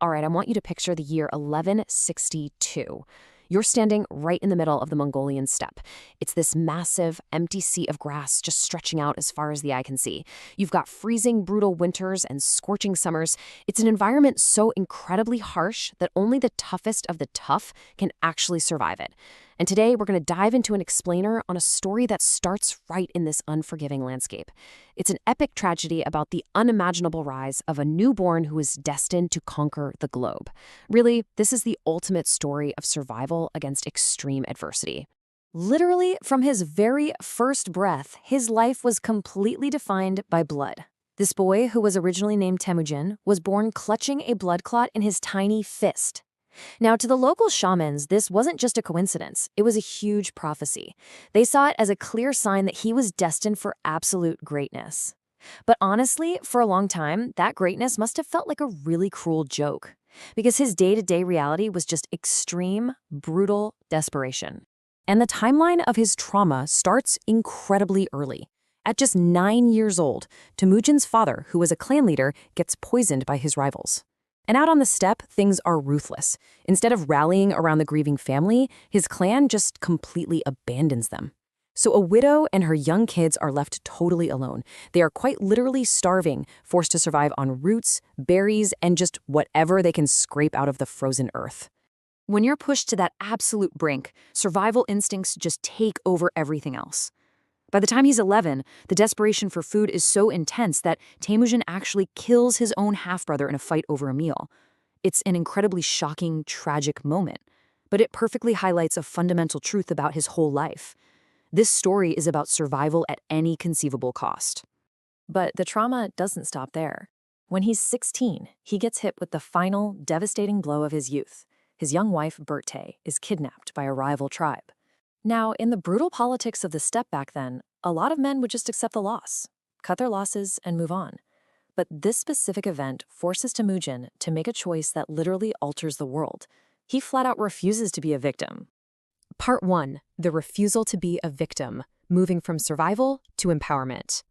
All right, I want you to picture the year 1162. You're standing right in the middle of the Mongolian steppe. It's this massive, empty sea of grass just stretching out as far as the eye can see. You've got freezing, brutal winters and scorching summers. It's an environment so incredibly harsh that only the toughest of the tough can actually survive it. And today, we're going to dive into an explainer on a story that starts right in this unforgiving landscape. It's an epic tragedy about the unimaginable rise of a newborn who is destined to conquer the globe. Really, this is the ultimate story of survival against extreme adversity. Literally, from his very first breath, his life was completely defined by blood. This boy, who was originally named Temujin, was born clutching a blood clot in his tiny fist. Now, to the local shamans, this wasn't just a coincidence. It was a huge prophecy. They saw it as a clear sign that he was destined for absolute greatness. But honestly, for a long time, that greatness must have felt like a really cruel joke, because his day-to-day reality was just extreme, brutal desperation. And the timeline of his trauma starts incredibly early. At just 9 years old, Temujin's father, who was a clan leader, gets poisoned by his rivals. And out on the steppe, things are ruthless. Instead of rallying around the grieving family, his clan just completely abandons them. So a widow and her young kids are left totally alone. They are quite literally starving, forced to survive on roots, berries, and just whatever they can scrape out of the frozen earth. When you're pushed to that absolute brink, survival instincts just take over everything else. By the time he's 11, the desperation for food is so intense that Temujin actually kills his own half-brother in a fight over a meal. It's an incredibly shocking, tragic moment, but it perfectly highlights a fundamental truth about his whole life. This story is about survival at any conceivable cost. But the trauma doesn't stop there. When he's 16, he gets hit with the final, devastating blow of his youth. His young wife, Berthe, is kidnapped by a rival tribe. Now, in the brutal politics of the steppe back then, a lot of men would just accept the loss, cut their losses, and move on. But this specific event forces Temujin to make a choice that literally alters the world. He flat out refuses to be a victim. Part 1. The refusal to be a victim, moving from survival to empowerment.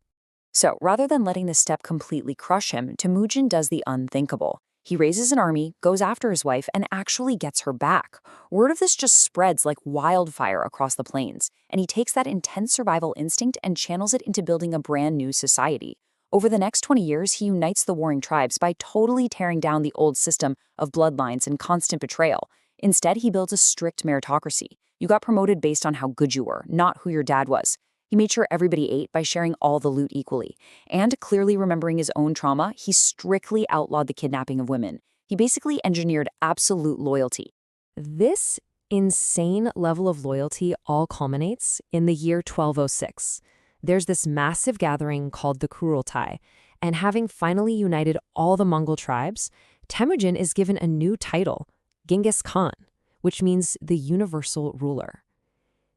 So, rather than letting the steppe completely crush him, Temujin does the unthinkable. He raises an army, goes after his wife, and actually gets her back. Word of this just spreads like wildfire across the plains, and he takes that intense survival instinct and channels it into building a brand new society. Over the next 20 years, he unites the warring tribes by totally tearing down the old system of bloodlines and constant betrayal. Instead, he builds a strict meritocracy. You got promoted based on how good you were, not who your dad was. He made sure everybody ate by sharing all the loot equally. And clearly remembering his own trauma, he strictly outlawed the kidnapping of women. He basically engineered absolute loyalty. This insane level of loyalty all culminates in the year 1206. There's this massive gathering called the Kurultai, and having finally united all the Mongol tribes, Temujin is given a new title, Genghis Khan, which means the universal ruler.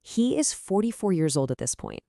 He is 44 years old at this point.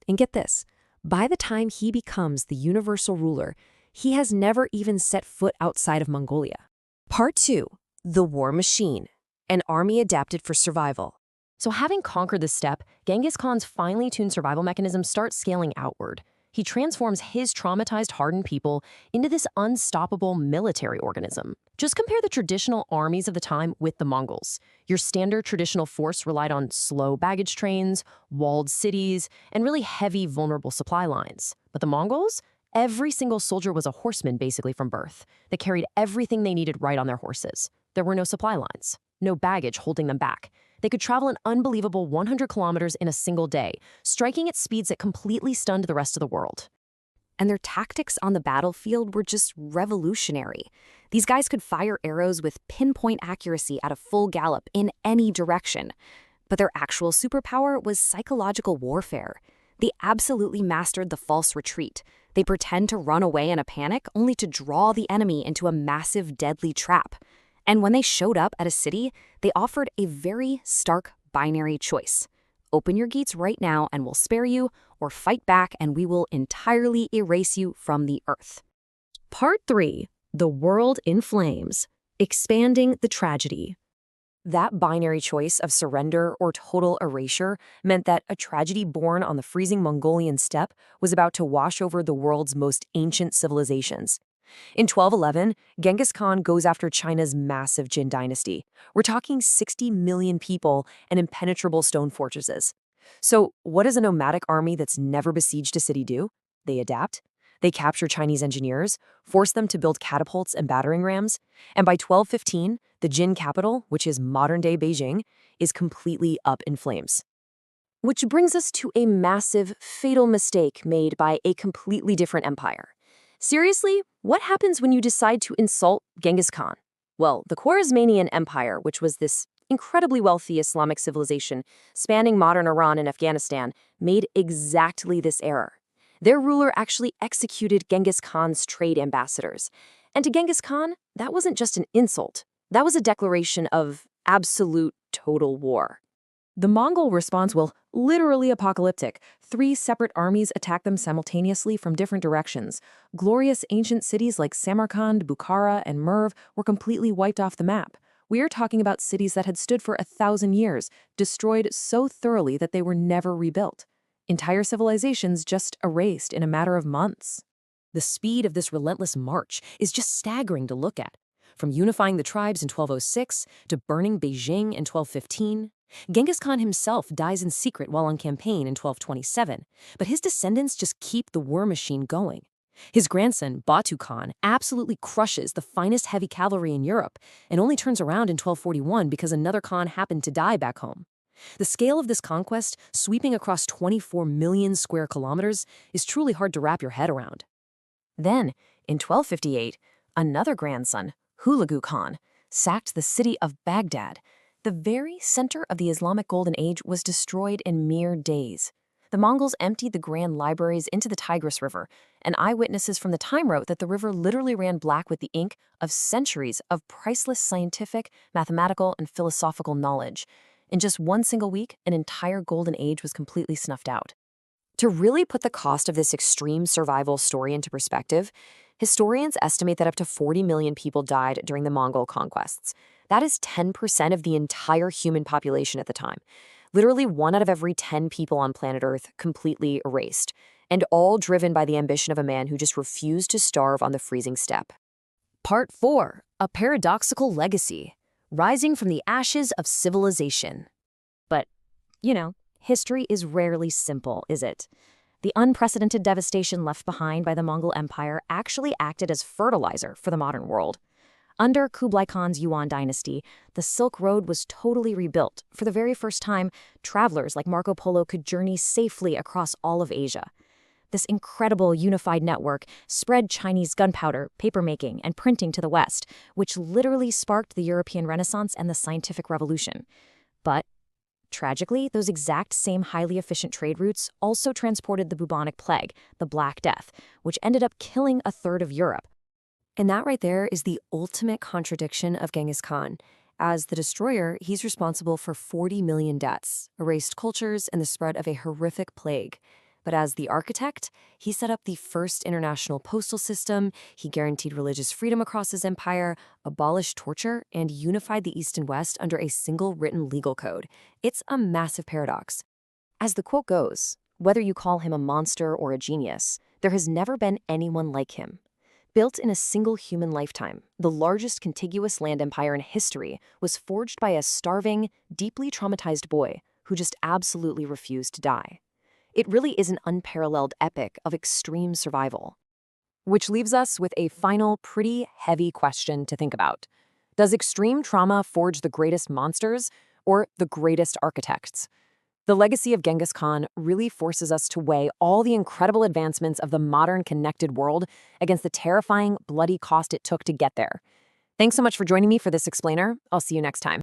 And get this, by the time he becomes the universal ruler, he has never even set foot outside of Mongolia. Part 2. The War Machine, an army adapted for survival. So having conquered the steppe, Genghis Khan's finely tuned survival mechanisms start scaling outward. He transforms his traumatized, hardened people into this unstoppable military organism. Just compare the traditional armies of the time with the Mongols. Your standard traditional force relied on slow baggage trains, walled cities, and really heavy, vulnerable supply lines. But the Mongols? Every single soldier was a horseman basically from birth. They carried everything they needed right on their horses. There were no supply lines, no baggage holding them back. They could travel an unbelievable 100 kilometers in a single day, striking at speeds that completely stunned the rest of the world. And their tactics on the battlefield were just revolutionary. These guys could fire arrows with pinpoint accuracy at a full gallop in any direction. But their actual superpower was psychological warfare. They absolutely mastered the false retreat. They pretend to run away in a panic only to draw the enemy into a massive, deadly trap. And when they showed up at a city, they offered a very stark binary choice. Open your gates right now and we'll spare you, or fight back and we will entirely erase you from the earth. Part 3. The World in Flames. Expanding the Tragedy. That binary choice of surrender or total erasure meant that a tragedy born on the freezing Mongolian steppe was about to wash over the world's most ancient civilizations. In 1211, Genghis Khan goes after China's massive Jin dynasty. We're talking 60 million people and impenetrable stone fortresses. So, what does a nomadic army that's never besieged a city do? They adapt. They capture Chinese engineers, force them to build catapults and battering rams, and by 1215, the Jin capital, which is modern-day Beijing, is completely up in flames. Which brings us to a massive, fatal mistake made by a completely different empire. Seriously, what happens when you decide to insult Genghis Khan? Well, the Khwarezmian Empire, which was this incredibly wealthy Islamic civilization spanning modern Iran and Afghanistan, made exactly this error. Their ruler actually executed Genghis Khan's trade ambassadors. And to Genghis Khan, that wasn't just an insult. That was a declaration of absolute total war. The Mongol response was literally apocalyptic. 3 separate armies attacked them simultaneously from different directions. Glorious ancient cities like Samarkand, Bukhara, and Merv were completely wiped off the map. We are talking about cities that had stood for 1,000 years, destroyed so thoroughly that they were never rebuilt. Entire civilizations just erased in a matter of months. The speed of this relentless march is just staggering to look at. From unifying the tribes in 1206 to burning Beijing in 1215, Genghis Khan himself dies in secret while on campaign in 1227, but his descendants just keep the war machine going. His grandson, Batu Khan, absolutely crushes the finest heavy cavalry in Europe and only turns around in 1241 because another Khan happened to die back home. The scale of this conquest, sweeping across 24 million square kilometers, is truly hard to wrap your head around. Then, in 1258, another grandson, Hulagu Khan, sacked the city of Baghdad. The very center of the Islamic Golden Age was destroyed in mere days. The Mongols emptied the grand libraries into the Tigris River, and eyewitnesses from the time wrote that the river literally ran black with the ink of centuries of priceless scientific, mathematical, and philosophical knowledge. In just one single week, an entire Golden Age was completely snuffed out. To really put the cost of this extreme survival story into perspective, historians estimate that up to 40 million people died during the Mongol conquests. That is 10% of the entire human population at the time. Literally 1 out of every 10 people on planet Earth completely erased, and all driven by the ambition of a man who just refused to starve on the freezing steppe. Part 4. A paradoxical legacy. Rising from the ashes of civilization. But, history is rarely simple, is it? The unprecedented devastation left behind by the Mongol Empire actually acted as fertilizer for the modern world. Under Kublai Khan's Yuan dynasty, the Silk Road was totally rebuilt. For the very first time, travelers like Marco Polo could journey safely across all of Asia. This incredible unified network spread Chinese gunpowder, papermaking, and printing to the West, which literally sparked the European Renaissance and the scientific revolution. But, tragically, those exact same highly efficient trade routes also transported the bubonic plague, the Black Death, which ended up killing 1/3 of Europe. And that right there is the ultimate contradiction of Genghis Khan. As the destroyer, he's responsible for 40 million deaths, erased cultures, and the spread of a horrific plague. But as the architect, he set up the first international postal system, he guaranteed religious freedom across his empire, abolished torture, and unified the East and West under a single written legal code. It's a massive paradox. As the quote goes, whether you call him a monster or a genius, there has never been anyone like him. Built in a single human lifetime, the largest contiguous land empire in history was forged by a starving, deeply traumatized boy who just absolutely refused to die. It really is an unparalleled epic of extreme survival. Which leaves us with a final, pretty heavy question to think about. Does extreme trauma forge the greatest monsters or the greatest architects? The legacy of Genghis Khan really forces us to weigh all the incredible advancements of the modern connected world against the terrifying, bloody cost it took to get there. Thanks so much for joining me for this explainer. I'll see you next time.